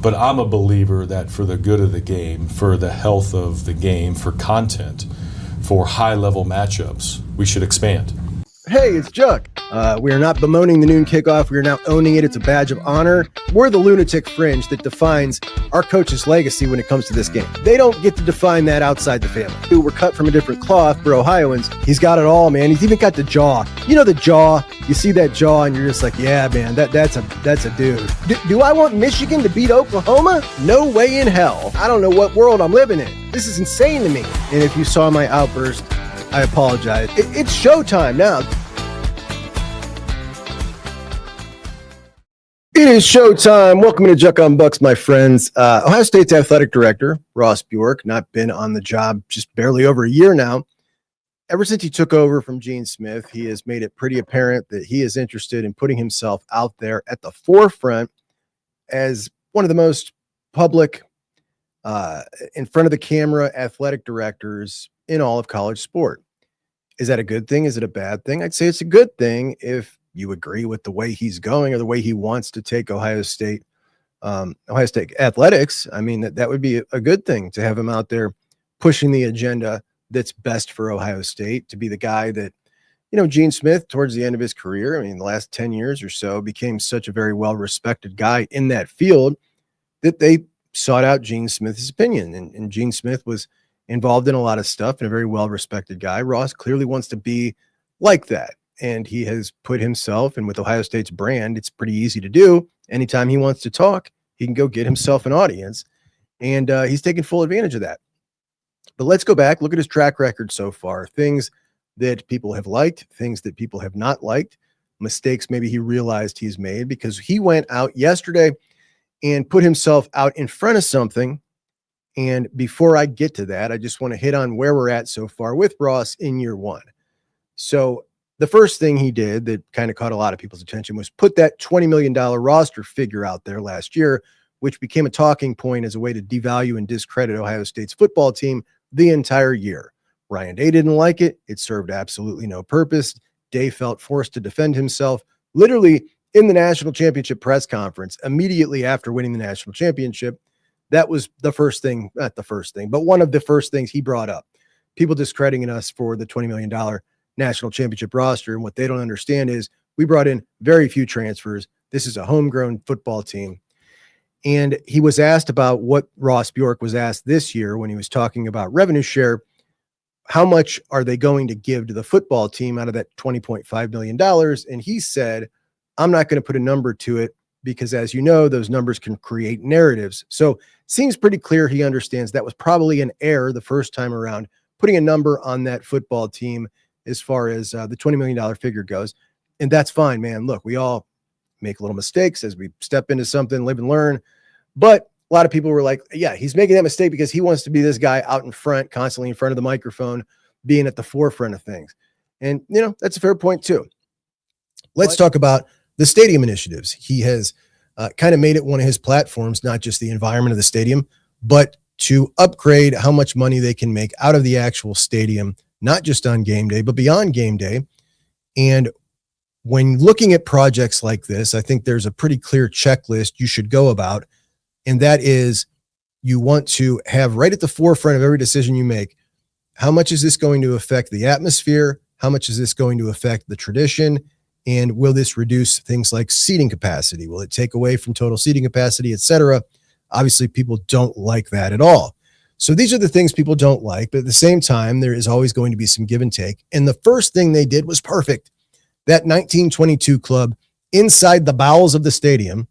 But I'm a believer that for the good of the game, for the health of the game, for content, for high-level matchups, we should expand. Hey, it's Juck. We are not bemoaning the noon kickoff. We are now owning it. It's a badge of honor. We're the lunatic fringe that defines our coach's legacy when it comes to this game. They don't get to define that outside the family. We're cut from a different cloth. For Ohioans, he's got it all, man. He's even got the jaw. You know the jaw. You see that jaw, and you're just like, yeah, man, that's a dude. Do I want Michigan to beat Oklahoma? No way in hell. I don't know what world I'm living in. This is insane to me. And if you saw my outburst, I apologize. It's showtime now. It is showtime. Welcome to Juck on Bucks, my friends. Ohio State's athletic director, Ross Bjork, not been on the job just barely over a year now. Ever since he took over from Gene Smith, he has made it pretty apparent that he is interested in putting himself out there at the forefront as one of the most public, in front of the camera athletic directors in all of college sport. Is that a good thing? Is it a bad thing? I'd say it's a good thing if you agree with the way he's going or the way he wants to take Ohio State athletics. I mean, that would be a good thing to have him out there pushing the agenda that's best for Ohio State, to be the guy that, Gene Smith, towards the end of his career, I mean, the last 10 years or so, became such a very well-respected guy in that field that they sought out Gene Smith's opinion. And Gene Smith was involved in a lot of stuff and a very well-respected guy. Ross clearly wants to be like that. And he has put himself, and with Ohio State's brand, it's pretty easy to do. Anytime he wants to talk, he can go get himself an audience. And he's taking full advantage of that. But let's go back, look at his track record so far. Things that people have liked, things that people have not liked, mistakes maybe he realized he's made, because he went out yesterday and put himself out in front of something. And before I get to that, I just want to hit on where we're at so far with Ross in year one. So the first thing he did that kind of caught a lot of people's attention was put that $20 million roster figure out there last year, which became a talking point as a way to devalue and discredit Ohio State's football team the entire year. Ryan Day didn't like it. It served absolutely no purpose. Day felt forced to defend himself literally in the national championship press conference immediately after winning the national championship. That was the first thing, not the first thing, but one of the first things he brought up. People discrediting us for the $20 million national championship roster. And what they don't understand is we brought in very few transfers. This is a homegrown football team. And he was asked about what Ross Bjork was asked this year when he was talking about revenue share. How much are they going to give to the football team out of that $20.5 million? And he said, I'm not going to put a number to it because, as you know, those numbers can create narratives. So seems pretty clear he understands that was probably an error the first time around, putting a number on that football team as far as the $20 million figure goes. And that's fine, man. Look, we all make little mistakes as we step into something, live and learn. But a lot of people were like, yeah, he's making that mistake because he wants to be this guy out in front, constantly in front of the microphone, being at the forefront of things. And, that's a fair point too. Let's talk about the stadium initiatives. He has kind of made it one of his platforms, not just the environment of the stadium, but to upgrade how much money they can make out of the actual stadium, not just on game day, but beyond game day. And when looking at projects like this, I think there's a pretty clear checklist you should go about. And that is, you want to have right at the forefront of every decision you make, how much is this going to affect the atmosphere? How much is this going to affect the tradition? And will this reduce things like seating capacity? Will it take away from total seating capacity, et cetera? Obviously, people don't like that at all. So these are the things people don't like, but at the same time, there is always going to be some give and take. And the first thing they did was perfect. That 1922 club inside the bowels of the stadium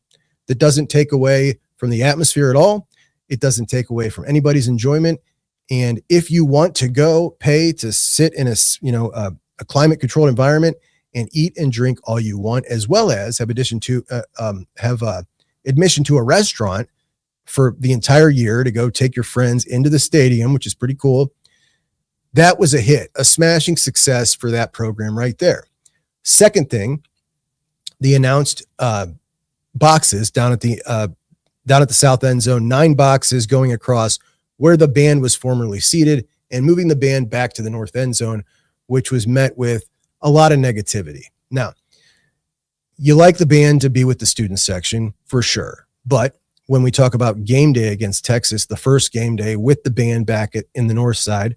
that doesn't take away from the atmosphere at all. It doesn't take away from anybody's enjoyment. And if you want to go pay to sit in a climate controlled environment and eat and drink all you want, as well as have admission to a restaurant for the entire year to go take your friends into the stadium, which is pretty cool. That was a hit, a smashing success for that program right there. Second thing, the announced boxes down at the south end zone, 9 boxes going across where the band was formerly seated and moving the band back to the north end zone, which was met with a lot of negativity. Now, you like the band to be with the student section for sure, but when we talk about game day against Texas, the first game day with the band back in the north side,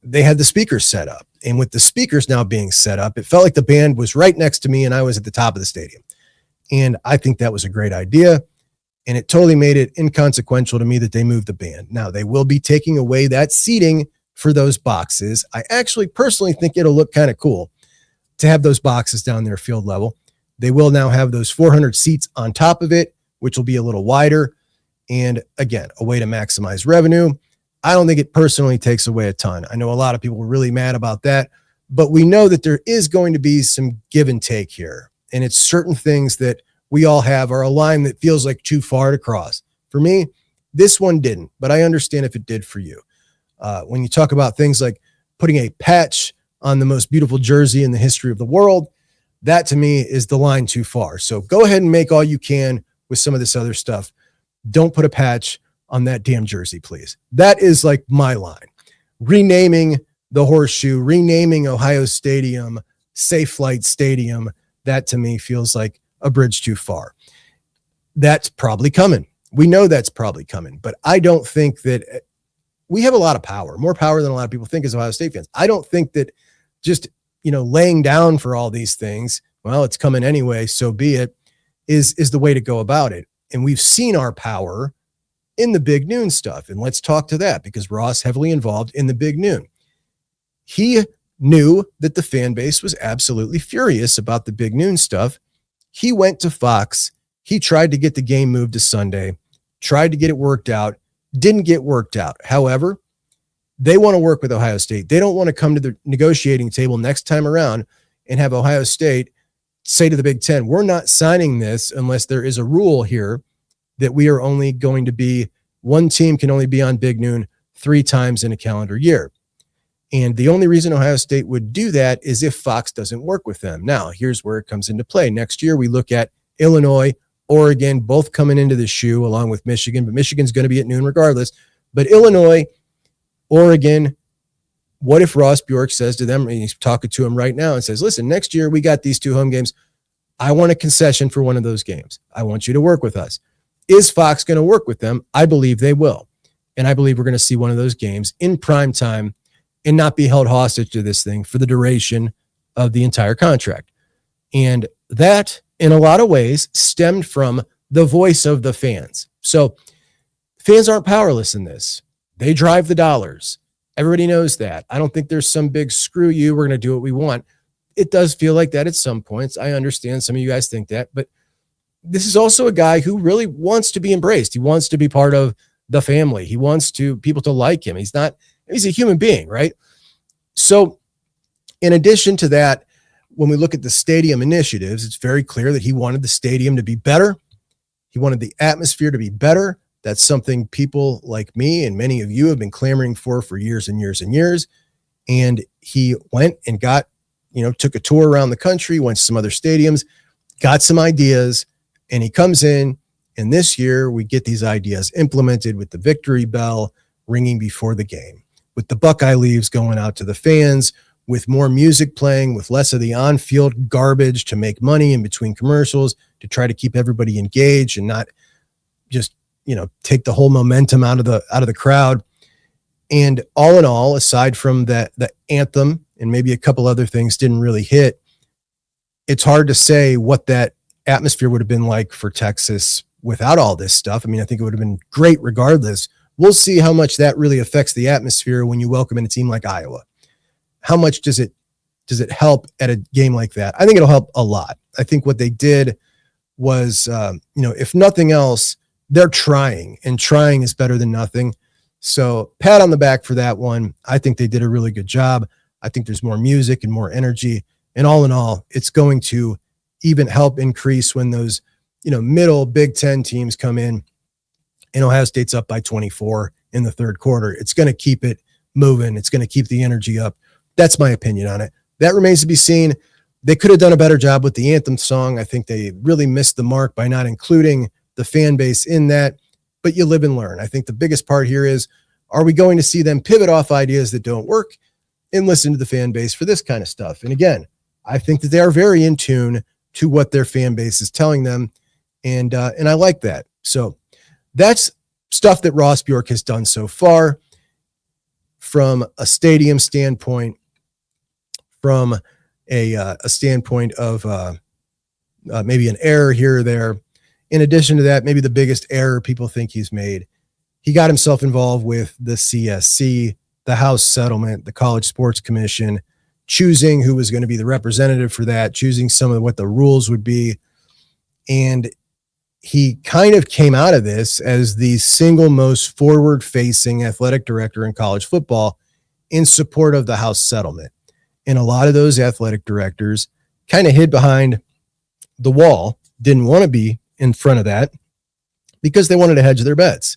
they had the speakers set up. And with the speakers now being set up, it felt like the band was right next to me and I was at the top of the stadium. And I think that was a great idea. And it totally made it inconsequential to me that they moved the band. Now, they will be taking away that seating for those boxes. I actually personally think it'll look kind of cool to have those boxes down there field level. They will now have those 400 seats on top of it, which will be a little wider. And again, a way to maximize revenue. I don't think it personally takes away a ton. I know a lot of people were really mad about that, but we know that there is going to be some give and take here. And it's certain things that we all have are a line that feels like too far to cross. For me, this one didn't, but I understand if it did for you. When you talk about things like putting a patch on the most beautiful jersey in the history of the world, that to me is the line too far. So go ahead and make all you can with some of this other stuff. Don't put a patch on that damn jersey, please. That is like my line. Renaming the Horseshoe, renaming Ohio Stadium, Safe Flight Stadium, that to me feels like a bridge too far. That's probably coming. We know that's probably coming, but I don't think that we have a lot of power, more power than a lot of people think as Ohio State fans. I don't think that just, laying down for all these things, well, it's coming anyway, so be it, is the way to go about it. And we've seen our power in the Big Noon stuff. And let's talk to that because Ross heavily involved in the Big Noon. He knew that the fan base was absolutely furious about the Big Noon stuff. He went to Fox. He tried to get the game moved to Sunday, tried to get it worked out, didn't get worked out. However, they want to work with Ohio State. They don't want to come to the negotiating table next time around and have Ohio State say to the Big Ten, we're not signing this unless there is a rule here that we are only going to be, one team can only be on Big Noon 3 times in a calendar year. And the only reason Ohio State would do that is if Fox doesn't work with them. Now, here's where it comes into play. Next year, we look at Illinois, Oregon, both coming into the shoe along with Michigan, but Michigan's going to be at noon regardless. But Illinois, Oregon, what if Ross Bjork says to them, and he's talking to him right now and says, listen, next year we got these 2 home games. I want a concession for one of those games. I want you to work with us. Is Fox going to work with them? I believe they will. And I believe we're going to see one of those games in prime time and not be held hostage to this thing for the duration of the entire contract. And that, in a lot of ways, stemmed from the voice of the fans. So fans aren't powerless in this. They drive the dollars. Everybody knows that. I don't think there's some big screw you, we're going to do what we want. It does feel like that at some points. I understand some of you guys think that, but this is also a guy who really wants to be embraced. He wants to be part of the family. He wants people to like him. He's a human being, right? So in addition to that, when we look at the stadium initiatives, it's very clear that he wanted the stadium to be better. He wanted the atmosphere to be better. That's something people like me and many of you have been clamoring for years and years and years. And he went and took a tour around the country, went to some other stadiums, got some ideas, and he comes in. And this year we get these ideas implemented with the victory bell ringing before the game, with the Buckeye leaves going out to the fans, with more music playing, with less of the on-field garbage to make money in between commercials, to try to keep everybody engaged and not just take the whole momentum out of the crowd. And all in all, aside from the anthem and maybe a couple other things didn't really hit, it's hard to say what that atmosphere would have been like for Texas without all this stuff. I mean, I think it would have been great regardless. We'll see how much that really affects the atmosphere when you welcome in a team like Iowa. How much does it help at a game like that? I think it'll help a lot. I think what they did was, if nothing else, they're trying, and trying is better than nothing. So pat on the back for that one. I think they did a really good job. I think there's more music and more energy. And all in all, it's going to even help increase when those, middle Big Ten teams come in and Ohio State's up by 24 in the third quarter. It's going to keep it moving. It's going to keep the energy up. That's my opinion on it. That remains to be seen. They could have done a better job with the anthem song. I think they really missed the mark by not including the fan base in that, but you live and learn. I think the biggest part here is, are we going to see them pivot off ideas that don't work and listen to the fan base for this kind of stuff? And again, I think that they are very in tune to what their fan base is telling them. And I like that. So that's stuff that Ross Bjork has done so far from a stadium standpoint, from a standpoint of maybe an error here or there. In addition to that, maybe the biggest error people think he's made, he got himself involved with the CSC, the House Settlement, the College Sports Commission, choosing who was going to be the representative for that, choosing some of what the rules would be. And he kind of came out of this as the single most forward-facing athletic director in college football in support of the House Settlement. And a lot of those athletic directors kind of hid behind the wall, didn't want to be in front of that because they wanted to hedge their bets.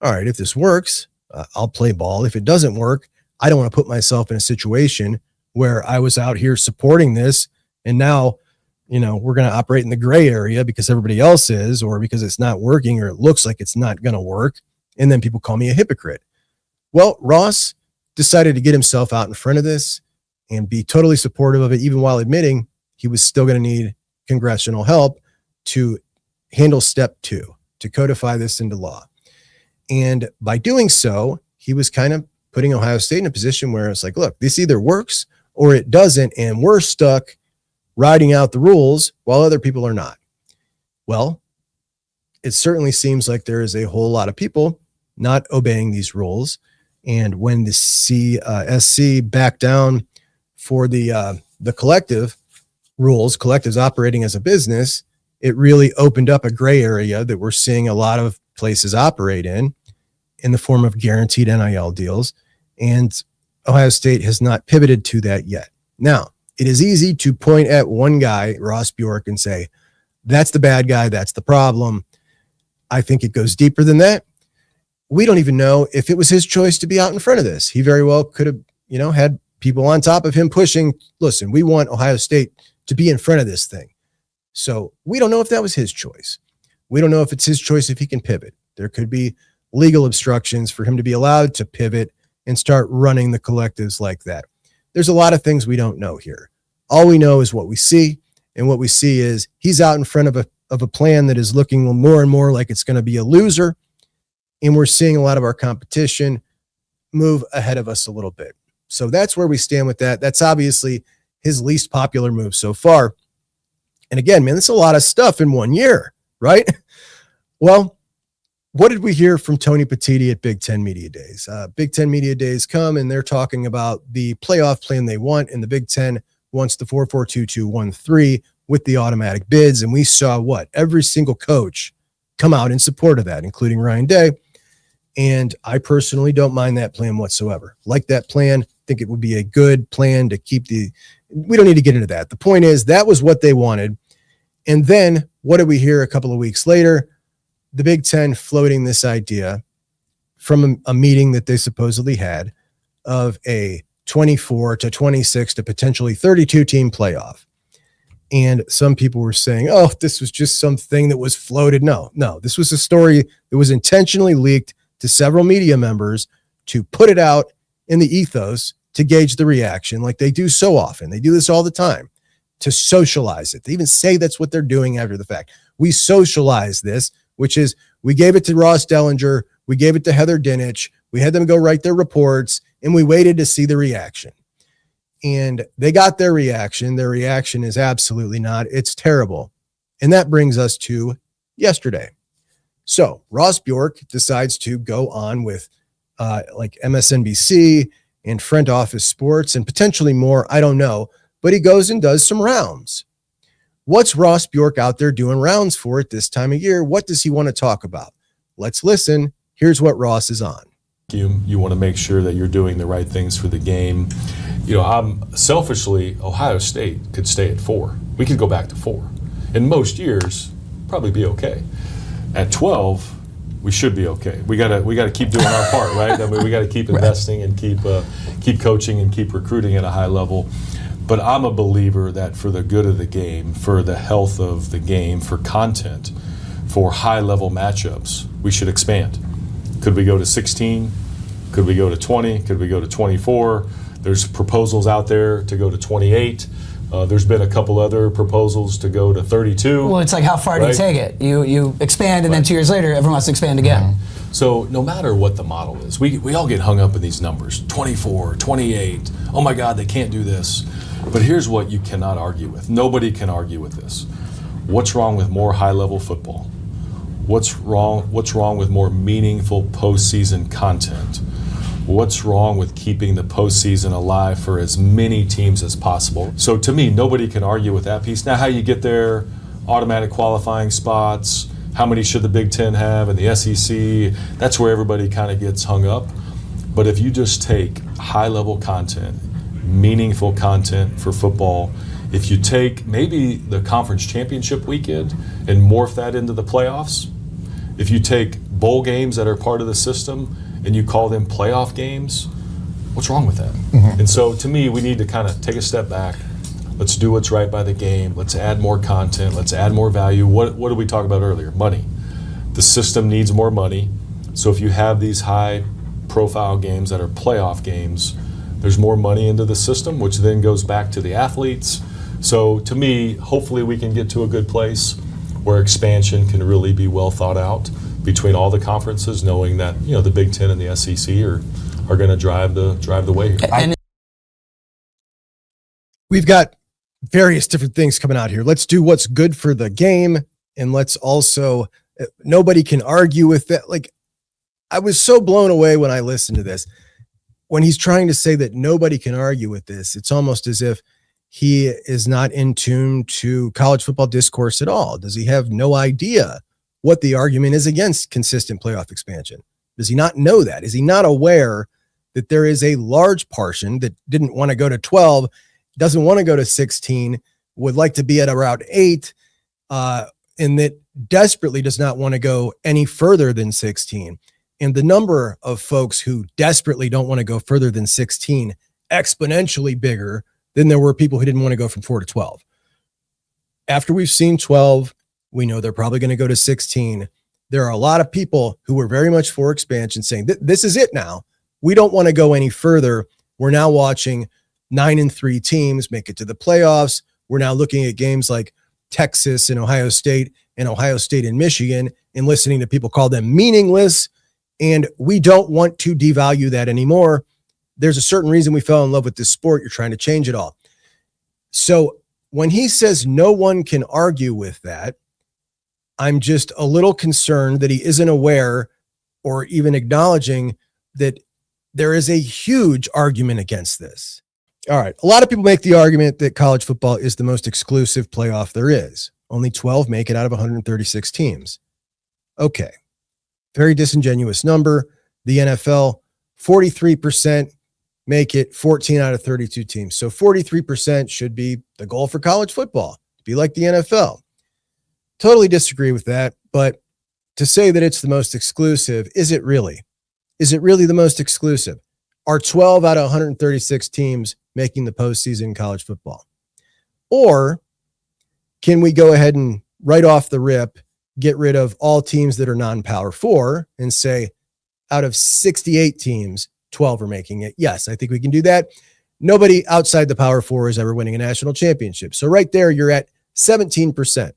All right, if this works, I'll play ball. If it doesn't work, I don't want to put myself in a situation where I was out here supporting this and now, we're going to operate in the gray area because everybody else is, or because it's not working, or it looks like it's not going to work. And then people call me a hypocrite. Well, Ross decided to get himself out in front of this and be totally supportive of it, even while admitting he was still going to need congressional help to handle step 2, to codify this into law. And by doing so, he was kind of putting Ohio State in a position where it's like, look, this either works or it doesn't, and we're stuck riding out the rules while other people are not. Well, it certainly seems like there is a whole lot of people not obeying these rules. And when the SC backed down for the collective rules, collectives operating as a business, it really opened up a gray area that we're seeing a lot of places operate in the form of guaranteed NIL deals. And Ohio State has not pivoted to that yet. Now, it is easy to point at one guy, Ross Bjork, and say, that's the bad guy, that's the problem. I think it goes deeper than that. We don't even know if it was his choice to be out in front of this. He very well could have, had people on top of him pushing, listen, we want Ohio State to be in front of this thing. So we don't know if that was his choice. We don't know if it's his choice if he can pivot. There could be legal obstructions for him to be allowed to pivot and start running the collectives like that. There's a lot of things we don't know here. All we know is what we see, and what we see is he's out in front of a plan that is looking more and more like it's going to be a loser, and we're seeing a lot of our competition move ahead of us a little bit. So that's where we stand with that. That's obviously his least popular move so far. And again, man, that's a lot of stuff in 1 year, right? Well, what did we hear from Tony Petitti at Big Ten Media Days? Big Ten Media Days come and they're talking about the playoff plan they want, and the Big Ten wants the 4-4-2-2-1-3 with the automatic bids. And we saw every single coach come out in support of that, including Ryan Day. And I personally don't mind that plan whatsoever. Like that plan, think it would be a good plan to keep we don't need to get into that. The point is that was what they wanted. And then what did we hear a couple of weeks later? The Big Ten floating this idea from a meeting that they supposedly had of a 24 to 26 to potentially 32 team playoff. And some people were saying, oh, this was just something that was floated. No, this was a story that was intentionally leaked to several media members to put it out in the ethos to gauge the reaction like they do so often. They do this all the time to socialize it. They even say that's what they're doing after the fact. We socialize this, which is we gave it to Ross Dellinger, we gave it to Heather Dinich, we had them go write their reports, and we waited to see the reaction. And they got their reaction. Their reaction is absolutely not. It's terrible. And that brings us to yesterday. So Ross Bjork decides to go on with like MSNBC and Front Office Sports and potentially more. I don't know. But he goes and does some rounds. What's Ross Bjork out there doing rounds for at this time of year? What does he want to talk about? Let's listen. Here's what Ross is on. You want to make sure that you're doing the right things for the game. I'm selfishly, Ohio State could stay at 4. We could go back to 4. In most years, probably be okay. At 12, we should be okay. We gotta keep doing our part, right? I mean, we got to keep investing and keep coaching and keep recruiting at a high level. But I'm a believer that for the good of the game, for the health of the game, for content, for high-level matchups, we should expand. Could we go to 16? Could we go to 20? Could we go to 24? There's proposals out there to go to 28. There's been a couple other proposals to go to 32. Well, it's like, how far do you right? take it? You expand, and then 2 years later, everyone wants to expand again. So no matter what the model is, we all get hung up in these numbers, 24, 28, oh my God, they can't do this. But here's what you cannot argue with. Nobody can argue with this. What's wrong with more high-level football? What's wrong with more meaningful postseason content? What's wrong with keeping the postseason alive for as many teams as possible? So to me, nobody can argue with that piece. Now, how you get there, automatic qualifying spots, how many should the Big Ten have, and the SEC, that's where everybody kind of gets hung up. But if you just take high-level content, meaningful content for football, if you take maybe the conference championship weekend and morph that into the playoffs, if you take bowl games that are part of the system and you call them playoff games, what's wrong with that? And so to me, we need to kind of take a step back. Let's do what's right by the game. Let's add more content. Let's add more value. What did we talk about earlier? Money. The system needs more money. So if you have these high profile games that are playoff games, there's more money into the system, which then goes back to the athletes. So to me, hopefully we can get to a good place where expansion can really be well thought out between all the conferences, knowing that the Big Ten and the SEC are going to drive the way here. And We've got various different things coming out here. Let's do what's good for the game, and let's also, nobody can argue with that. Like, I was so blown away when I listened to this. When he's trying to say that nobody can argue with this, it's almost as if he is not in tune to college football discourse at all. Does he have no idea what the argument is against consistent playoff expansion? Does he not know that? Is he not aware that there is a large portion that didn't want to go to 12, doesn't want to go to 16, would like to be at around 8, and that desperately does not want to go any further than 16? And the number of folks who desperately don't want to go further than 16 exponentially bigger than there were people who didn't want to go from 4 to 12. After we've seen 12, we know they're probably going to go to 16. There are a lot of people who were very much for expansion saying, this is it now. We don't want to go any further. We're now watching 9-3 teams make it to the playoffs. We're now looking at games like Texas and Ohio State and Michigan and listening to people call them meaningless. And we don't want to devalue that anymore. There's a certain reason we fell in love with this sport. You're trying to change it all. So when he says no one can argue with that, I'm just a little concerned that he isn't aware or even acknowledging that there is a huge argument against this. All right. A lot of people make the argument that college football is the most exclusive playoff there is. Only 12 make it out of 136 teams. Okay. Very disingenuous number. The NFL, 43% make it, 14 out of 32 teams. So 43% should be the goal for college football, to be like the NFL. Totally disagree with that. But to say that it's the most exclusive, is it really? Is it really the most exclusive? Are 12 out of 136 teams making the postseason in college football? Or can we go ahead and right off the rip, get rid of all teams that are non-Power 4 and say out of 68 teams, 12 are making it? Yes, I think we can do that. Nobody outside the Power 4 is ever winning a national championship. So right there, you're at 17%.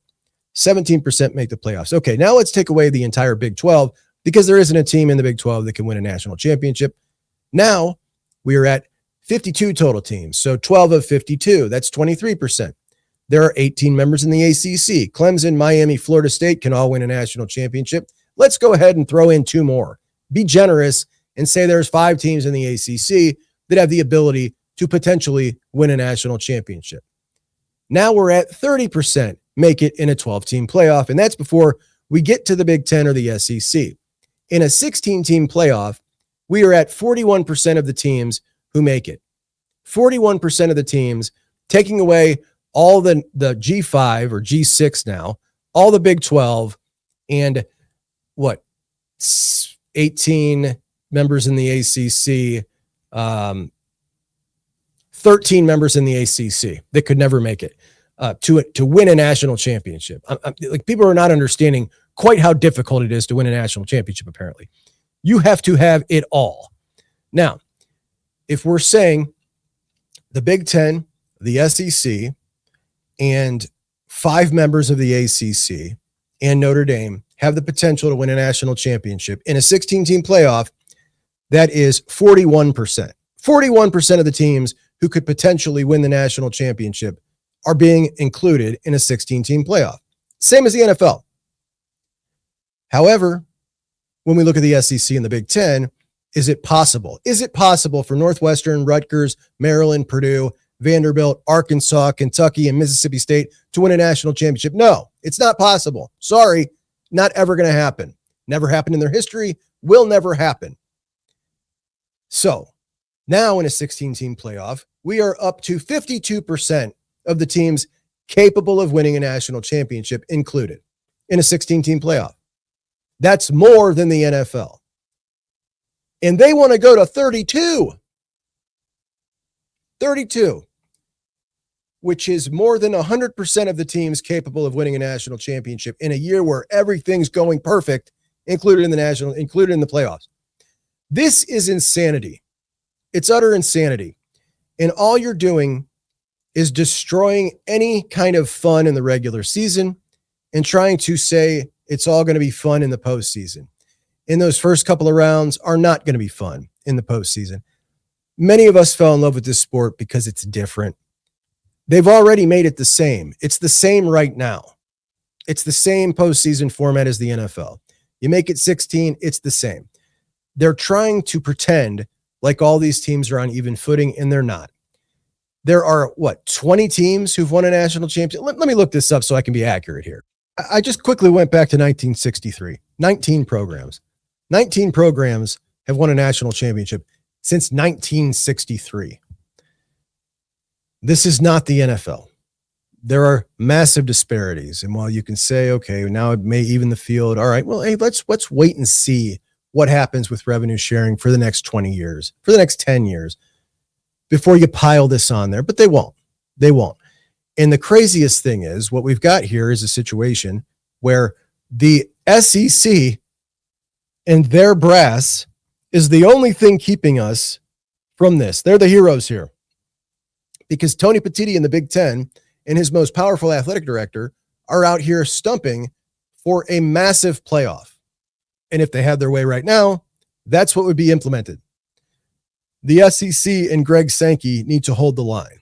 17% make the playoffs. Okay, now let's take away the entire Big 12 because there isn't a team in the Big 12 that can win a national championship. Now we are at 52 total teams. So 12 of 52, that's 23%. There are 18 members in the ACC. Clemson, Miami, Florida State can all win a national championship. Let's go ahead and throw in 2 more. Be generous and say there's 5 teams in the ACC that have the ability to potentially win a national championship. Now we're at 30% make it in a 12-team playoff, and that's before we get to the Big Ten or the SEC. In a 16-team playoff, we are at 41% of the teams who make it. 41% of the teams, taking away all the G5 or G6 now, all the Big 12, and 18 members in the ACC, 13 members in the ACC that could never make it to win a national championship. Like, people are not understanding quite how difficult it is to win a national championship, apparently. You have to have it all. Now, if we're saying the Big Ten, the SEC, and 5 members of the ACC and Notre Dame have the potential to win a national championship in a 16-team playoff, that is 41%. 41% of the teams who could potentially win the national championship are being included in a 16-team playoff. Same as the NFL. However, when we look at the SEC and the Big Ten, is it possible? Is it possible for Northwestern, Rutgers, Maryland, Purdue, Vanderbilt, Arkansas, Kentucky, and Mississippi State to win a national championship? No, it's not possible. Sorry, not ever going to happen. Never happened in their history, will never happen. So now in a 16-team playoff, we are up to 52% of the teams capable of winning a national championship included in a 16-team playoff. That's more than the NFL. And they want to go to 32. 32, which is more than 100% of the teams capable of winning a national championship in a year where everything's going perfect, included in the playoffs. This is insanity. It's utter insanity. And all you're doing is destroying any kind of fun in the regular season and trying to say it's all going to be fun in the postseason. And those first couple of rounds are not going to be fun in the postseason. Many of us fell in love with this sport because it's different. They've already made it the same. It's the same right now. It's the same postseason format as the NFL. You make it 16, it's the same. They're trying to pretend like all these teams are on even footing, and they're not. There are, 20 teams who've won a national championship? Let me look this up so I can be accurate here. I just quickly went back to 1963. 19 programs. 19 programs have won a national championship since 1963. This is not the NFL. There are massive disparities. And while you can say, okay, now it may even the field. All right, well, hey, let's wait and see what happens with revenue sharing for the next 20 years, for the next 10 years, before you pile this on there. But they won't. They won't. And the craziest thing is what we've got here is a situation where the SEC and their brass is the only thing keeping us from this. They're the heroes here. Because Tony Petitti in the Big Ten and his most powerful athletic director are out here stumping for a massive playoff. And if they had their way right now, that's what would be implemented. The SEC and Greg Sankey need to hold the line.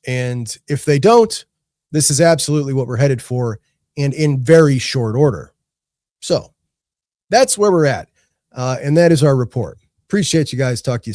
And if they don't, this is absolutely what we're headed for, and in very short order. So that's where we're at. And that is our report. Appreciate you guys. Talk to you soon.